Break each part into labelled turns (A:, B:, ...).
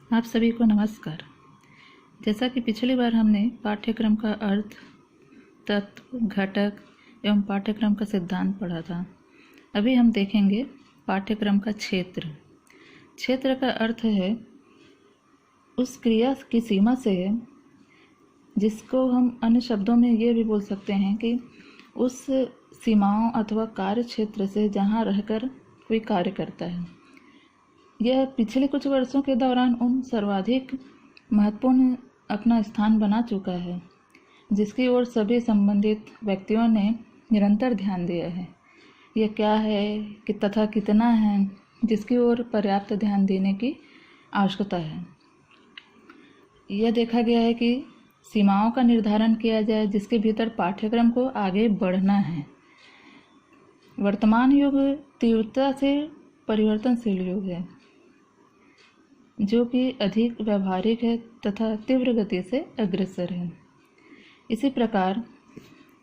A: आप सभी को नमस्कार। जैसा कि पिछली बार हमने पाठ्यक्रम का अर्थ, तत्व, घटक एवं पाठ्यक्रम का सिद्धांत पढ़ा था। अभी हम देखेंगे पाठ्यक्रम का क्षेत्र। क्षेत्र का अर्थ है उस क्रिया की सीमा से है जिसको हम अन्य शब्दों में ये भी बोल सकते हैं कि उस सीमाओं अथवा कार्य क्षेत्र से जहाँ रहकर कोई कार्य करता है। यह पिछले कुछ वर्षों के दौरान उन सर्वाधिक महत्वपूर्ण अपना स्थान बना चुका है जिसकी ओर सभी संबंधित व्यक्तियों ने निरंतर ध्यान दिया है। यह क्या है कि तथा कितना है जिसकी ओर पर्याप्त ध्यान देने की आवश्यकता है। यह देखा गया है कि सीमाओं का निर्धारण किया जाए जिसके भीतर पाठ्यक्रम को आगे बढ़ना है। वर्तमान युग तीव्रता से परिवर्तनशील युग है जो कि अधिक व्यावहारिक है तथा तीव्र गति से अग्रसर है। इसी प्रकार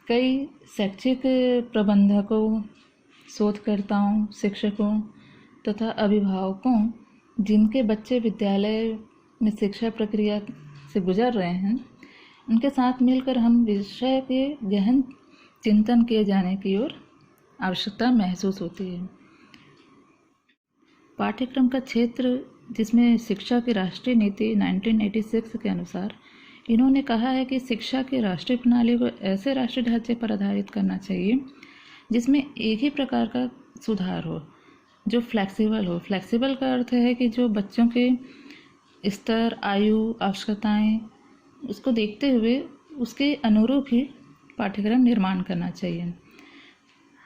A: कई शैक्षिक प्रबंधकों, शोधकर्ताओं, शिक्षकों तथा अभिभावकों जिनके बच्चे विद्यालय में शिक्षा प्रक्रिया से गुजर रहे हैं, उनके साथ मिलकर हम विषय के गहन चिंतन किए जाने की ओर आवश्यकता महसूस होती है। पाठ्यक्रम का क्षेत्र जिसमें शिक्षा की राष्ट्रीय नीति 1986 के अनुसार इन्होंने कहा है कि शिक्षा की राष्ट्रीय प्रणाली को ऐसे राष्ट्रीय ढांचे पर आधारित करना चाहिए जिसमें एक ही प्रकार का सुधार हो, जो फ्लेक्सिबल हो। फ्लेक्सिबल का अर्थ है कि जो बच्चों के स्तर, आयु, आवश्यकताएं उसको देखते हुए उसके अनुरूप ही पाठ्यक्रम निर्माण करना चाहिए।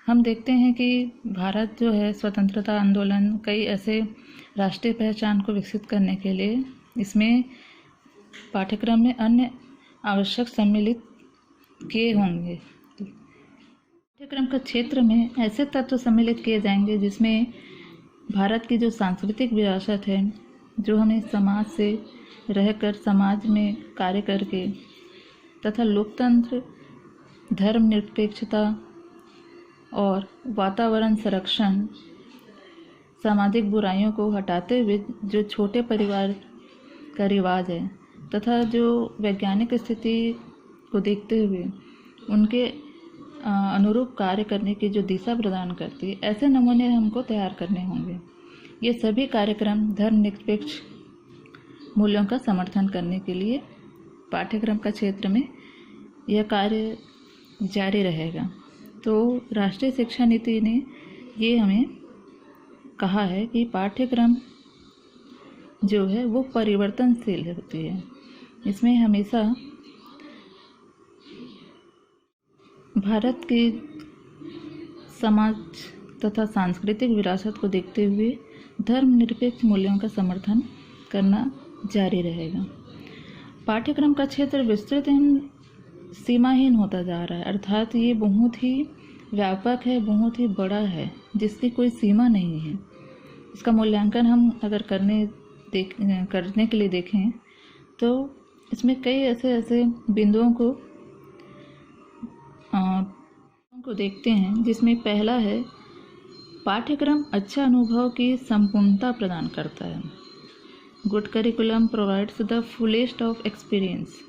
A: हम देखते हैं कि भारत जो है स्वतंत्रता आंदोलन कई ऐसे राष्ट्रीय पहचान को विकसित करने के लिए इसमें पाठ्यक्रम में अन्य आवश्यक सम्मिलित किए होंगे। पाठ्यक्रम का क्षेत्र में ऐसे तत्व सम्मिलित किए जाएंगे जिसमें भारत की जो सांस्कृतिक विरासत है, जो हमें समाज से रहकर समाज में कार्य करके तथा लोकतंत्र, धर्मनिरपेक्षता और वातावरण संरक्षण, सामाजिक बुराइयों को हटाते हुए जो छोटे परिवार का रिवाज है तथा जो वैज्ञानिक स्थिति को देखते हुए उनके अनुरूप कार्य करने की जो दिशा प्रदान करती है, ऐसे नमूने हमको तैयार करने होंगे। ये सभी कार्यक्रम धर्मनिरपेक्ष मूल्यों का समर्थन करने के लिए पाठ्यक्रम का क्षेत्र में यह कार्य जारी रहेगा। तो राष्ट्रीय शिक्षा नीति ने ये हमें कहा है कि पाठ्यक्रम जो है वो परिवर्तनशील होती है। इसमें हमेशा भारत के समाज तथा सांस्कृतिक विरासत को देखते हुए धर्मनिरपेक्ष मूल्यों का समर्थन करना जारी रहेगा। पाठ्यक्रम का क्षेत्र विस्तृत एवं सीमाहीन होता जा रहा है, अर्थात ये बहुत ही व्यापक है, बहुत ही बड़ा है, जिसकी कोई सीमा नहीं है। इसका मूल्यांकन हम अगर करने के लिए देखें तो इसमें कई ऐसे बिंदुओं को देखते हैं, जिसमें पहला है पाठ्यक्रम अच्छा अनुभव की संपूर्णता प्रदान करता है। Good curriculum provides the fullest of experience.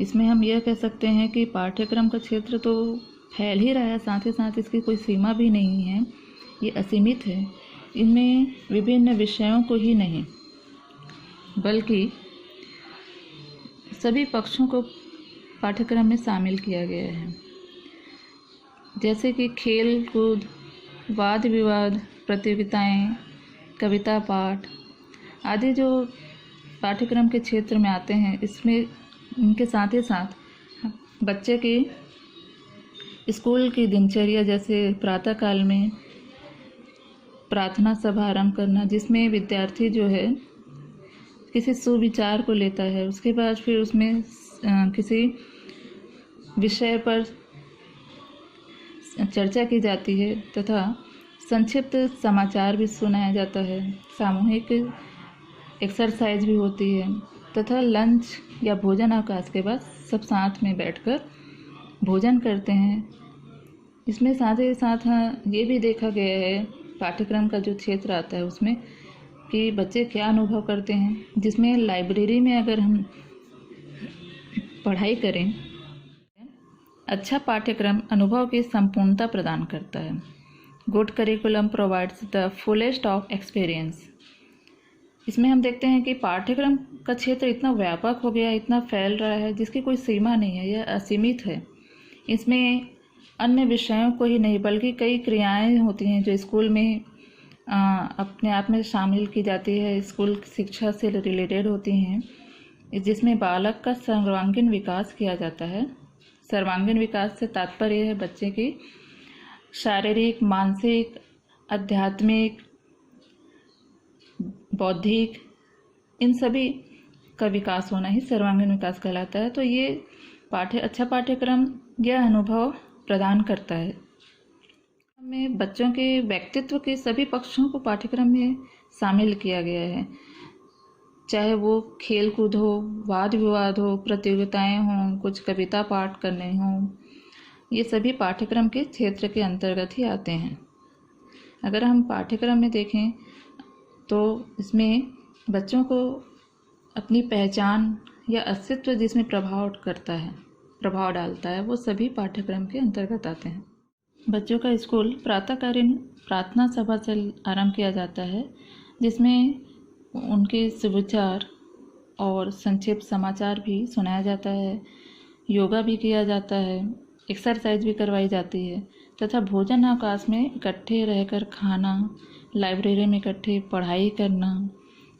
A: इसमें हम यह कह सकते हैं कि पाठ्यक्रम का क्षेत्र तो फैल ही रहा है, साथ ही साथ इसकी कोई सीमा भी नहीं है, ये असीमित है। इनमें विभिन्न विषयों को ही नहीं बल्कि सभी पक्षों को पाठ्यक्रम में शामिल किया गया है, जैसे कि खेल कूद, वाद विवाद, प्रतियोगिताएं, कविता पाठ आदि जो पाठ्यक्रम के क्षेत्र में आते हैं। इसमें इनके साथ ही साथ बच्चे की स्कूल की दिनचर्या, जैसे प्रातःकाल में प्रार्थना सभा आरंभ करना, जिसमें विद्यार्थी जो है किसी सुविचार को लेता है, उसके बाद फिर उसमें किसी विषय पर चर्चा की जाती है तथा संक्षिप्त समाचार भी सुनाया जाता है, सामूहिक एक्सरसाइज भी होती है तथा लंच या भोजन अवकाश के बाद सब साथ में बैठकर भोजन करते हैं। इसमें साथ ही साथ ये भी देखा गया है, पाठ्यक्रम का जो क्षेत्र आता है उसमें कि बच्चे क्या अनुभव करते हैं, जिसमें लाइब्रेरी में अगर हम पढ़ाई करें, अच्छा पाठ्यक्रम अनुभव की संपूर्णता प्रदान करता है। Good curriculum provides the fullest of experience. इसमें हम देखते हैं कि पाठ्यक्रम का क्षेत्र इतना व्यापक हो गया, इतना फैल रहा है, जिसकी कोई सीमा नहीं है, यह असीमित है। इसमें अन्य विषयों को ही नहीं बल्कि कई क्रियाएं होती हैं जो स्कूल में अपने आप में शामिल की जाती है, स्कूल शिक्षा से रिलेटेड होती हैं, जिसमें बालक का सर्वांगीण विकास किया जाता है। सर्वांगीण विकास से तात्पर्य है बच्चे की शारीरिक, मानसिक, आध्यात्मिक, बौद्धिक, इन सभी का विकास होना ही सर्वांगीण विकास कहलाता है। तो ये अच्छा पाठ्यक्रम यह अनुभव प्रदान करता है। में बच्चों के व्यक्तित्व के सभी पक्षों को पाठ्यक्रम में शामिल किया गया है, चाहे वो खेल कूद हो, वाद विवाद हो, प्रतियोगिताएं हों, कुछ कविता पाठ करने हों, ये सभी पाठ्यक्रम के क्षेत्र के अंतर्गत ही आते हैं। अगर हम पाठ्यक्रम में देखें तो इसमें बच्चों को अपनी पहचान या अस्तित्व जिसमें प्रभाव डालता है, वो सभी पाठ्यक्रम के अंतर्गत आते हैं। बच्चों का स्कूल प्रातःकालीन प्रार्थना सभा से आरंभ किया जाता है, जिसमें उनके सुविचार और संक्षिप्त समाचार भी सुनाया जाता है, योगा भी किया जाता है, एक्सरसाइज भी करवाई जाती है तथा भोजन अवकाश में इकट्ठे रहकर खाना, लाइब्रेरी में इकट्ठे पढ़ाई करना,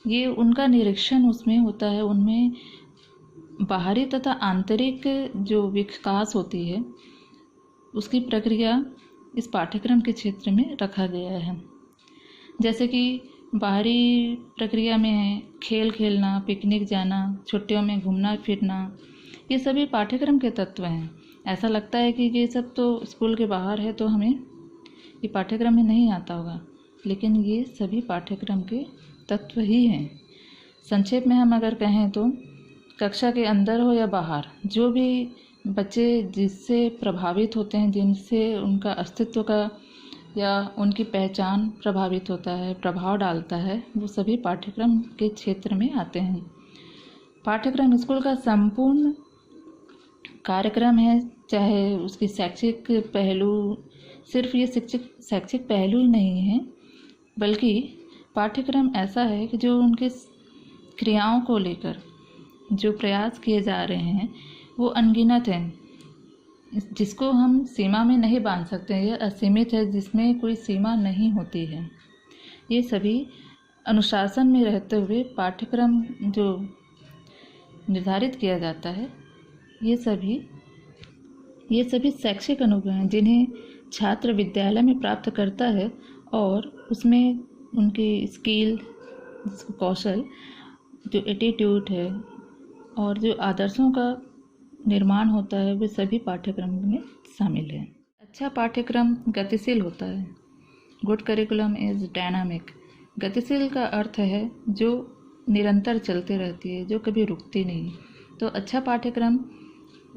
A: ये उनका निरीक्षण उसमें होता है। उनमें बाहरी तथा आंतरिक जो विकास होती है उसकी प्रक्रिया इस पाठ्यक्रम के क्षेत्र में रखा गया है। जैसे कि बाहरी प्रक्रिया में है खेल खेलना, पिकनिक जाना, छुट्टियों में घूमना फिरना, ये सभी पाठ्यक्रम के तत्व हैं। ऐसा लगता है कि ये सब तो स्कूल के बाहर है, तो हमें ये पाठ्यक्रम में नहीं आता होगा, लेकिन ये सभी पाठ्यक्रम के तत्व ही हैं। संक्षेप में हम अगर कहें तो कक्षा के अंदर हो या बाहर, जो भी बच्चे जिससे प्रभावित होते हैं, जिनसे उनका अस्तित्व का या उनकी पहचान प्रभावित होता है, प्रभाव डालता है, वो सभी पाठ्यक्रम के क्षेत्र में आते हैं। पाठ्यक्रम स्कूल का संपूर्ण कार्यक्रम है, चाहे उसकी शैक्षिक पहलू, सिर्फ ये शैक्षिक पहलू ही नहीं है, बल्कि पाठ्यक्रम ऐसा है कि जो उनके क्रियाओं को लेकर जो प्रयास किए जा रहे हैं वो अनगिनत हैं, जिसको हम सीमा में नहीं बांध सकते। यह असीमित है, जिसमें कोई सीमा नहीं होती है। ये सभी अनुशासन में रहते हुए पाठ्यक्रम जो निर्धारित किया जाता है, ये सभी शैक्षिक अनुभव हैं जिन्हें छात्र विद्यालय में प्राप्त करता है, और उसमें उनकी स्किल, कौशल, जो एटीट्यूड है और जो आदर्शों का निर्माण होता है, वे सभी पाठ्यक्रम में शामिल है। अच्छा पाठ्यक्रम गतिशील होता है। Good curriculum is dynamic. गतिशील का अर्थ है जो निरंतर चलते रहती है, जो कभी रुकती नहीं। तो अच्छा पाठ्यक्रम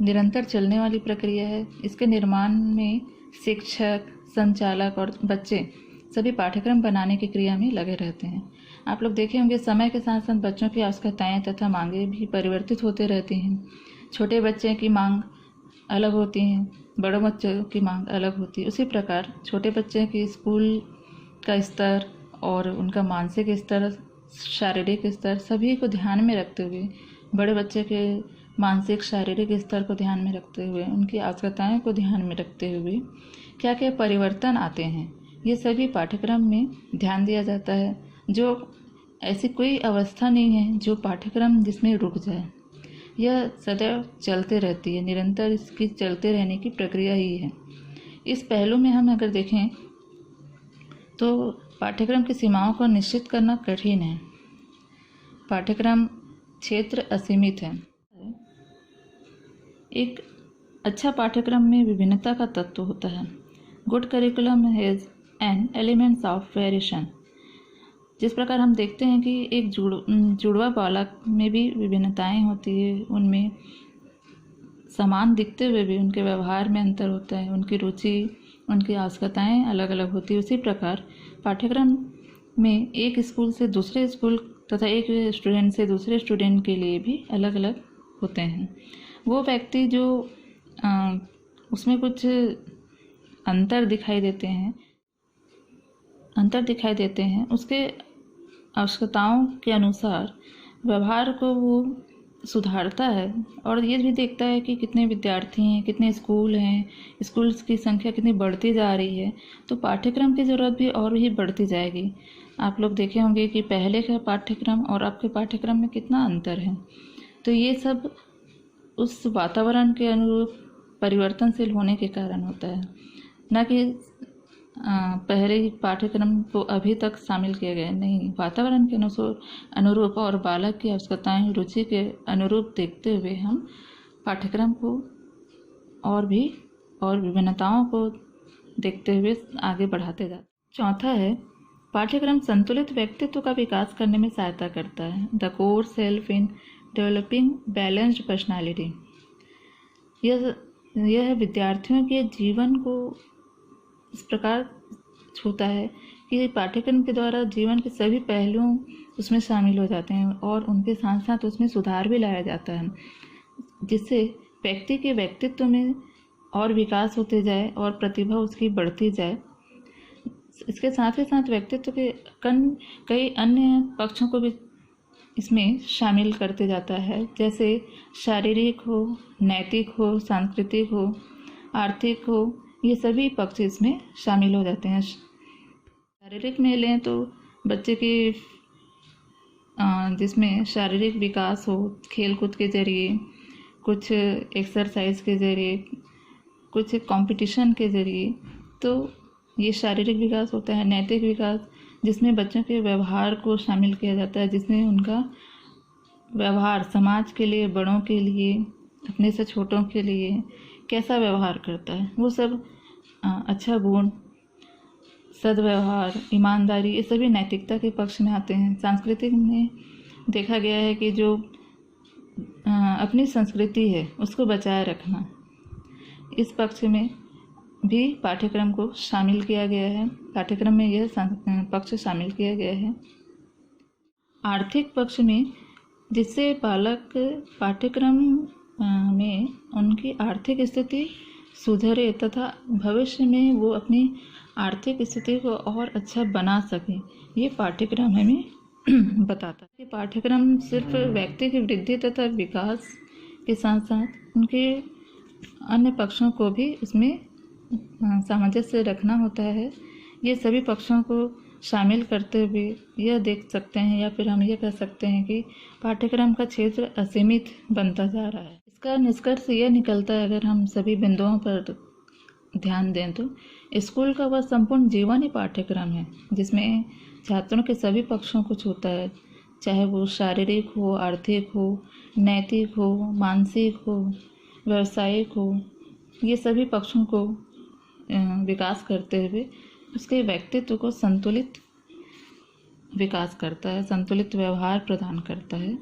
A: निरंतर चलने वाली प्रक्रिया है। इसके निर्माण में शिक्षक, संचालक और बच्चे सभी पाठ्यक्रम बनाने की क्रिया में लगे रहते हैं। आप लोग देखे होंगे समय के साथ साथ बच्चों की आवश्यकताएं तथा मांगें भी परिवर्तित होते रहती हैं। छोटे बच्चे की मांग अलग होती हैं, बड़े बच्चों की मांग अलग होती है। उसी प्रकार छोटे बच्चे की स्कूल का स्तर और उनका मानसिक स्तर, शारीरिक स्तर सभी को ध्यान में रखते हुए, बड़े बच्चे के मानसिक शारीरिक स्तर को ध्यान में रखते हुए, उनकी आवश्यकताओं को ध्यान में रखते हुए क्या क्या परिवर्तन आते हैं, ये सभी पाठ्यक्रम में ध्यान दिया जाता है। जो ऐसी कोई अवस्था नहीं है जो पाठ्यक्रम जिसमें रुक जाए, यह सदैव चलते रहती है, निरंतर इसकी चलते रहने की प्रक्रिया ही है। इस पहलू में हम अगर देखें तो पाठ्यक्रम की सीमाओं को निश्चित करना कठिन है। पाठ्यक्रम क्षेत्र असीमित है। एक अच्छा पाठ्यक्रम में विभिन्नता का तत्व होता है। Good curriculum has an elements of variation. जिस प्रकार हम देखते हैं कि एक जुड़वा बालक में भी विभिन्नताएं होती है, उनमें समान दिखते हुए भी उनके व्यवहार में अंतर होता है, उनकी रुचि, उनकी आवश्यकताएं अलग अलग होती है। उसी प्रकार पाठ्यक्रम में एक स्कूल से दूसरे स्कूल तथा एक स्टूडेंट से दूसरे स्टूडेंट के लिए भी अलग अलग होते हैं। वो व्यक्ति जो उसमें कुछ अंतर दिखाई देते हैं उसके आवश्यकताओं के अनुसार व्यवहार को वो सुधारता है और ये भी देखता है कि कितने विद्यार्थी हैं, कितने स्कूल हैं, स्कूल्स की संख्या कितनी बढ़ती जा रही है, तो पाठ्यक्रम की ज़रूरत भी और भी बढ़ती जाएगी। आप लोग देखे होंगे कि पहले का पाठ्यक्रम और अब के पाठ्यक्रम में कितना अंतर है। तो ये सब उस वातावरण के अनुरूप परिवर्तनशील होने के कारण होता है, न कि पहले ही पाठ्यक्रम को अभी तक शामिल किया गया नहीं। वातावरण के अनुरूप और बालक की आवश्यकताएं, रुचि के अनुरूप देखते हुए हम पाठ्यक्रम को और विभिन्नताओं को देखते हुए आगे बढ़ाते जाते। चौथा है, पाठ्यक्रम संतुलित व्यक्तित्व का विकास करने में सहायता करता है। The course help in developing balanced personality. यह विद्यार्थियों के जीवन को इस प्रकार छूता है कि पाठ्यक्रम के द्वारा जीवन के सभी पहलुओं उसमें शामिल हो जाते हैं और उनके साथ साथ उसमें सुधार भी लाया जाता है, जिससे व्यक्ति के व्यक्तित्व में और विकास होते जाए और प्रतिभा उसकी बढ़ती जाए। इसके साथ ही साथ व्यक्तित्व के कई अन्य पक्षों को भी इसमें शामिल करते जाता है, जैसे शारीरिक हो, नैतिक हो, सांस्कृतिक हो, आर्थिक हो, ये सभी पक्ष इसमें शामिल हो जाते हैं। शारीरिक में लें तो बच्चे के जिसमें शारीरिक विकास हो, खेल कूद के ज़रिए, कुछ एक्सरसाइज के ज़रिए, कुछ कंपटीशन के ज़रिए, तो ये शारीरिक विकास होता है। नैतिक विकास, जिसमें बच्चों के व्यवहार को शामिल किया जाता है, जिसमें उनका व्यवहार समाज के लिए, बड़ों के लिए, अपने से छोटों के लिए कैसा व्यवहार करता है, वो सब अच्छा गुण, सद्व्यवहार, ईमानदारी, ये सभी नैतिकता के पक्ष में आते हैं। सांस्कृतिक में देखा गया है कि जो अपनी संस्कृति है उसको बचाए रखना, इस पक्ष में भी पाठ्यक्रम को शामिल किया गया है। पाठ्यक्रम में यह पक्ष शामिल किया गया है। आर्थिक पक्ष में, जिससे बालक पाठ्यक्रम में उनकी आर्थिक स्थिति सुधरे तथा भविष्य में वो अपनी आर्थिक स्थिति को और अच्छा बना सके, ये पाठ्यक्रम हमें बताता है। ये पाठ्यक्रम सिर्फ व्यक्ति की वृद्धि तथा विकास के साथ साथ उनके अन्य पक्षों को भी उसमें सामंजस्य रखना होता है। ये सभी पक्षों को शामिल करते हुए यह देख सकते हैं, या फिर हम ये कह सकते हैं कि पाठ्यक्रम का क्षेत्र असीमित बनता जा रहा है। इसका निष्कर्ष यह निकलता है, अगर हम सभी बिंदुओं पर ध्यान दें, तो स्कूल का वह संपूर्ण जीवन ही पाठ्यक्रम है, जिसमें छात्रों के सभी पक्षों को छूता है, चाहे वो शारीरिक हो, आर्थिक हो, नैतिक हो, मानसिक हो, व्यावसायिक हो। ये सभी पक्षों को विकास करते हुए उसके व्यक्तित्व को संतुलित विकास करता है, संतुलित व्यवहार प्रदान करता है।